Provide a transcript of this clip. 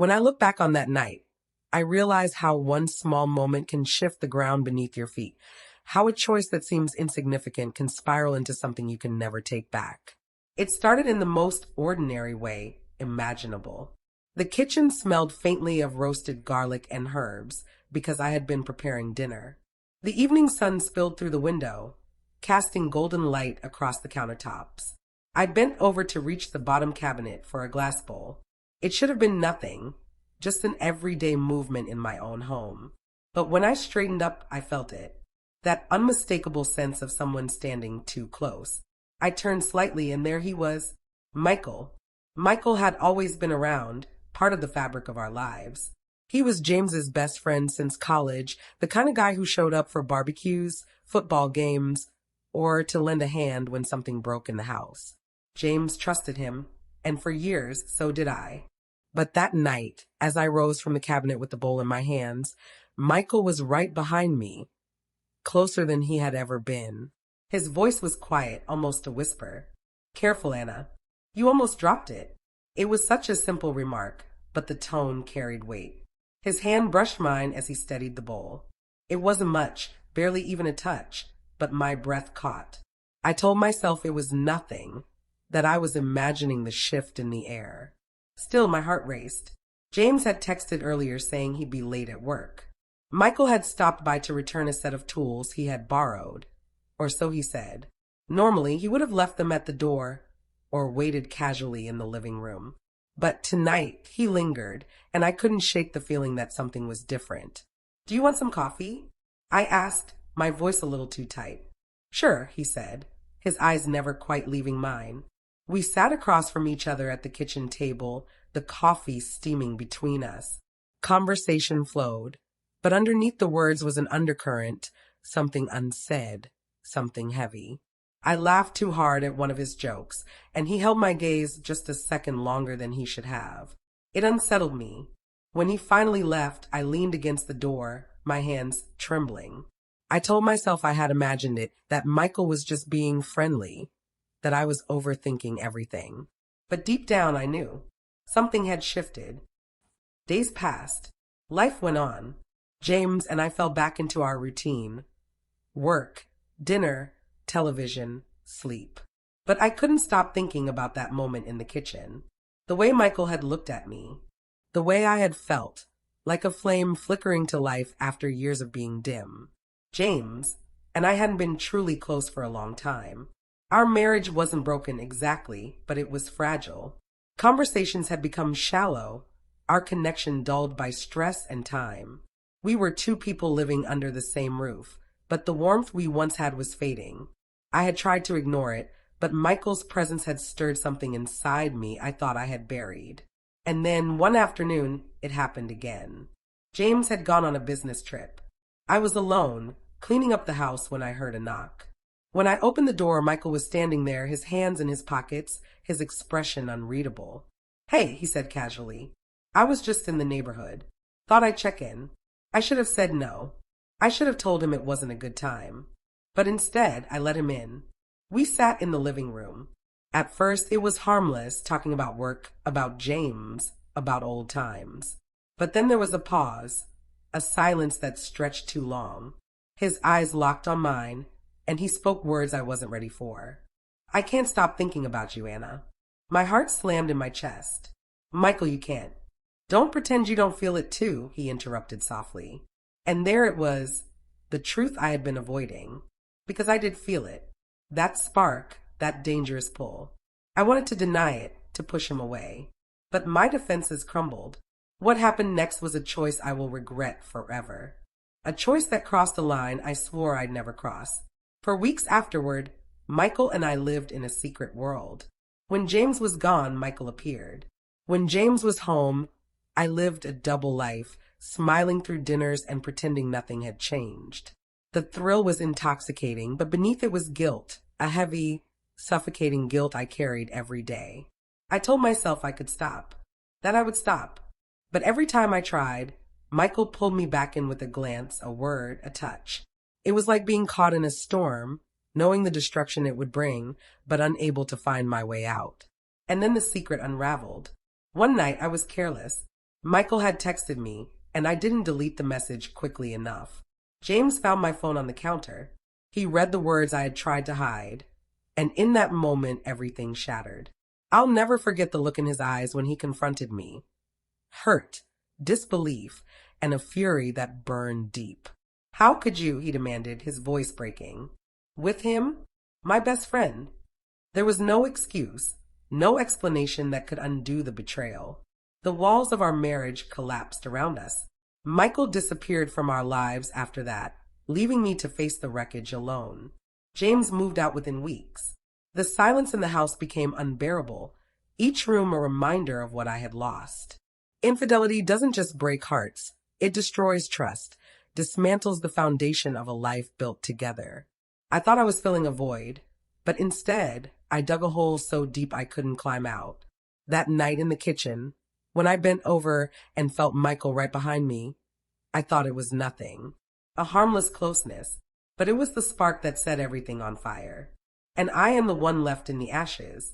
When I look back on that night, I realize how one small moment can shift the ground beneath your feet, how a choice that seems insignificant can spiral into something you can never take back. It started in the most ordinary way imaginable. The kitchen smelled faintly of roasted garlic and herbs because I had been preparing dinner. The evening sun spilled through the window, casting golden light across the countertops. I bent over to reach the bottom cabinet for a glass bowl. It should have been nothing, just an everyday movement in my own home. But when I straightened up, I felt it. That unmistakable sense of someone standing too close. I turned slightly and there he was, Michael. Michael had always been around, part of the fabric of our lives. He was James's best friend since college, the kind of guy who showed up for barbecues, football games, or to lend a hand when something broke in the house. James trusted him, and for years, so did I. But that night, as I rose from the cabinet with the bowl in my hands, Michael was right behind me, closer than he had ever been. His voice was quiet, almost a whisper. "Careful, Anna. You almost dropped it." It was such a simple remark, but the tone carried weight. His hand brushed mine as he steadied the bowl. It wasn't much, barely even a touch, but my breath caught. I told myself it was nothing, that I was imagining the shift in the air. Still, my heart raced. James had texted earlier saying he'd be late at work. Michael had stopped by to return a set of tools he had borrowed, or so he said. Normally, he would have left them at the door or waited casually in the living room. But tonight, he lingered, and I couldn't shake the feeling that something was different. "Do you want some coffee?" I asked, my voice a little too tight. "Sure," he said, his eyes never quite leaving mine. We sat across from each other at the kitchen table, the coffee steaming between us. Conversation flowed, but underneath the words was an undercurrent, something unsaid, something heavy. I laughed too hard at one of his jokes, and he held my gaze just a second longer than he should have. It unsettled me. When he finally left, I leaned against the door, my hands trembling. I told myself I had imagined it, that Michael was just being friendly, that I was overthinking everything. But deep down I knew. Something had shifted. Days passed. Life went on. James and I fell back into our routine. Work, dinner, television, sleep. But I couldn't stop thinking about that moment in the kitchen. The way Michael had looked at me. The way I had felt, like a flame flickering to life after years of being dim. James and I hadn't been truly close for a long time. Our marriage wasn't broken exactly, but it was fragile. Conversations had become shallow, our connection dulled by stress and time. We were two people living under the same roof, but the warmth we once had was fading. I had tried to ignore it, but Michael's presence had stirred something inside me I thought I had buried. And then, one afternoon, it happened again. James had gone on a business trip. I was alone, cleaning up the house when I heard a knock. When I opened the door, Michael was standing there, his hands in his pockets, his expression unreadable. "Hey," he said casually. "I was just in the neighborhood. Thought I'd check in." I should have said no. I should have told him it wasn't a good time. But instead, I let him in. We sat in the living room. At first, it was harmless, talking about work, about James, about old times. But then there was a pause, a silence that stretched too long. His eyes locked on mine, and he spoke words I wasn't ready for. "I can't stop thinking about you, Anna." My heart slammed in my chest. "Michael, you can't." "Don't pretend you don't feel it too," he interrupted softly. And there it was, the truth I had been avoiding. Because I did feel it. That spark, that dangerous pull. I wanted to deny it, to push him away. But my defenses crumbled. What happened next was a choice I will regret forever. A choice that crossed a line I swore I'd never cross. For weeks afterward, Michael and I lived in a secret world. When James was gone, Michael appeared. When James was home, I lived a double life, smiling through dinners and pretending nothing had changed. The thrill was intoxicating, but beneath it was guilt, a heavy, suffocating guilt I carried every day. I told myself I could stop, that I would stop. But every time I tried, Michael pulled me back in with a glance, a word, a touch. It was like being caught in a storm, knowing the destruction it would bring, but unable to find my way out. And then the secret unraveled. One night I was careless. Michael had texted me, and I didn't delete the message quickly enough. James found my phone on the counter. He read the words I had tried to hide, and in that moment, everything shattered. I'll never forget the look in his eyes when he confronted me. Hurt, disbelief, and a fury that burned deep. How could you, he demanded, his voice breaking. With him? My best friend. There was no excuse, no explanation that could undo the betrayal. The walls of our marriage collapsed around us. Michael disappeared from our lives after that, leaving me to face the wreckage alone. James moved out within weeks. The silence in the house became unbearable, each room a reminder of what I had lost. Infidelity doesn't just break hearts, it destroys trust, dismantles the foundation of a life built together. I thought I was filling a void, but instead, I dug a hole so deep I couldn't climb out. That night in the kitchen, when I bent over and felt Michael right behind me, I thought it was nothing. A harmless closeness, but it was the spark that set everything on fire. And I am the one left in the ashes.